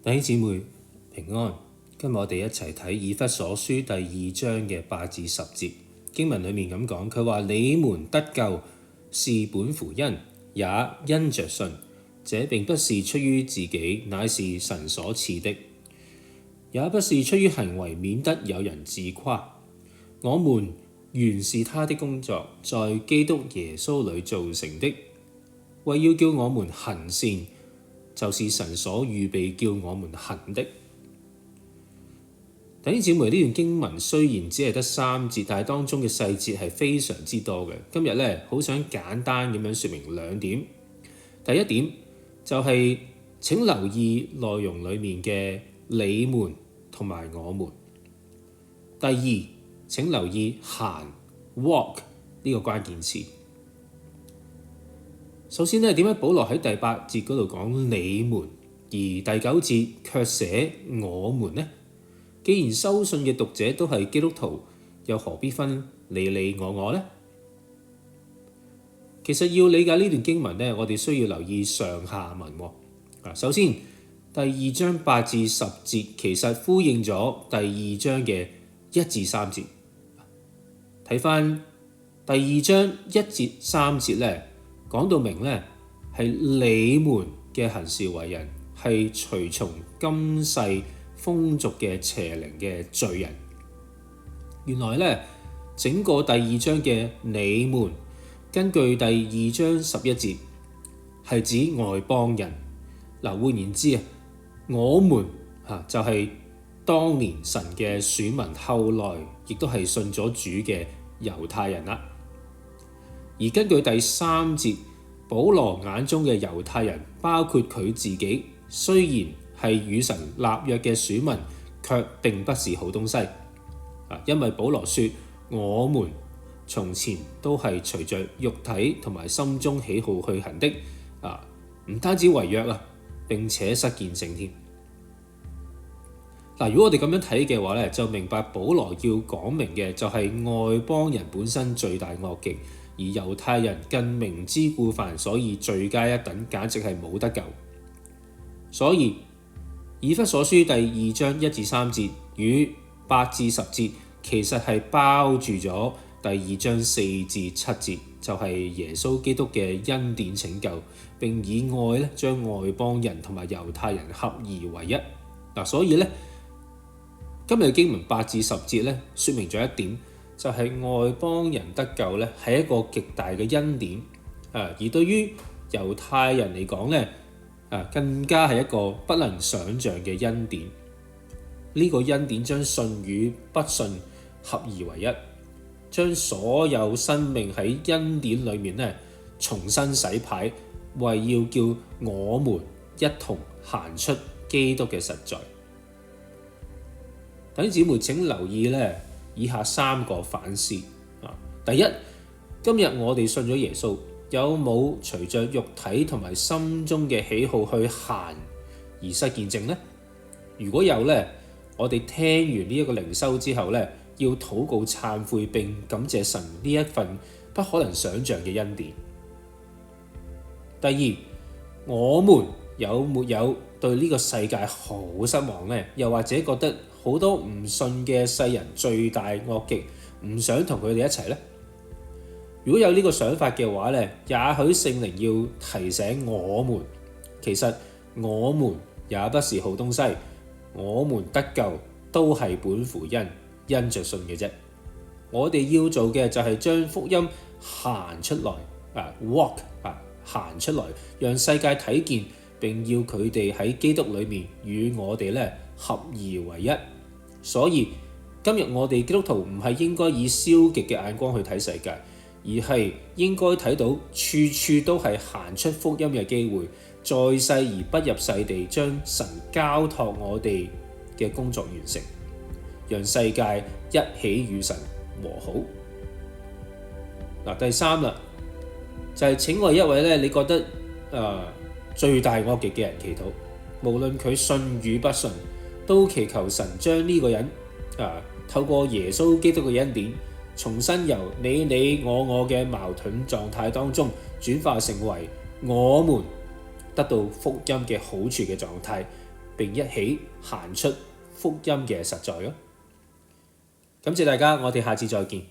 弟兄姊妹平安，今日我哋一齊睇以弗所書第2章嘅8至10節經文裏面咁講，佢話你們得救是本乎恩，也因着信，這並不是出於自己，乃是神所賜的，也不是出於行為，免得有人自誇。我們原是他的工作，在基督耶穌裏造成的，為要叫我們行善，就是神所預備叫我們行的。弟兄姊妹，呢段經文雖然只係得3節，但係當中嘅細節係非常之多嘅。今日呢，好想簡單咁樣說明2點。第一點就係請留意內容裡面嘅你們同埋我們。第二，請留意行 walk 呢個關鍵詞。首先呢，點解保羅喺第8節嗰度講你們，而第9節卻寫我們呢？既然收信嘅讀者都係基督徒，又何必分你我呢？其實要理解呢段經文呢，我哋需要留意上下文喎。首先，第2章8至10節其實呼應咗第2章嘅1至3節。睇返第2章1至3節呢，講到明呢，係你們嘅行事為人係隨從今世風俗嘅邪靈嘅罪人。原來呢，整個第2章嘅你們，根據第2章11節係指外邦人。換言之我們就係當年神嘅選民，後來亦都係信咗主嘅猶太人啦。而根據第3節，保羅眼中嘅猶太人包括佢自己，雖然係與神立約嘅選民，卻並不是好東西。因為保羅說我們從前都係隨着肉體同埋心中喜好去行的，唔單止違約並且失見證添。如果我哋咁樣睇嘅話咧，就明白保羅要講明嘅就係外邦人本身罪大惡極，而猶太人更明知故犯，所以罪加一等，簡直係冇得救。所以以弗所書第2章1至3節與8至10節其實係包住咗第2章4至7節，就係耶穌基督嘅恩典拯救，並以愛咧將外邦人同埋猶太人合而為一。所以咧今日經文8至10節咧，說明咗一點，就係外邦人得救咧係一個極大嘅恩典，而對於猶太人嚟講咧，更加係一個不能想像嘅恩典。呢個恩典將信與不信合而為一，將所有生命喺恩典裡面咧重新洗牌，為要叫我們一同行出基督嘅實在。弟兄姊妹請留意咧以下3個反思。第一，今日我哋信咗耶穌，有冇隨着肉體同埋心中嘅喜好去行而失見證呢？如果有呢，我哋聽完呢一個靈修之後呢，要禱告懺悔並感謝神呢一份不可能想像嘅恩典。第二，我們有沒有對呢個世界好失望呢？又或者覺得好多唔信嘅世人罪大惡極，唔想同佢哋一齊呢？如果有呢個想法嘅話呢，也許聖靈要提醒我們，其實我們也不是好東西，我們得救都係本乎恩，因着信嘅啫。我哋要做嘅就係將福音行出來，walk 行出來，讓世界睇見，並要佢哋喺基督裏面與我哋咧合而為一。所以今日我哋基督徒唔係應該以消極嘅眼光去睇世界，而係應該睇到處處都係行出福音嘅機會，在世而不入世地將神交託我哋嘅工作完成，讓世界一起與神和好。第三啦，就係請為一位咧，你覺得最大惡極嘅人祈禱，無論佢信與不信，都祈求神將呢個人透過耶穌基督嘅恩典，重新由你我嘅矛盾狀態當中轉化成為我們得到福音嘅好處嘅狀態，並一起行出福音嘅實在咯。感謝大家，我哋下次再見。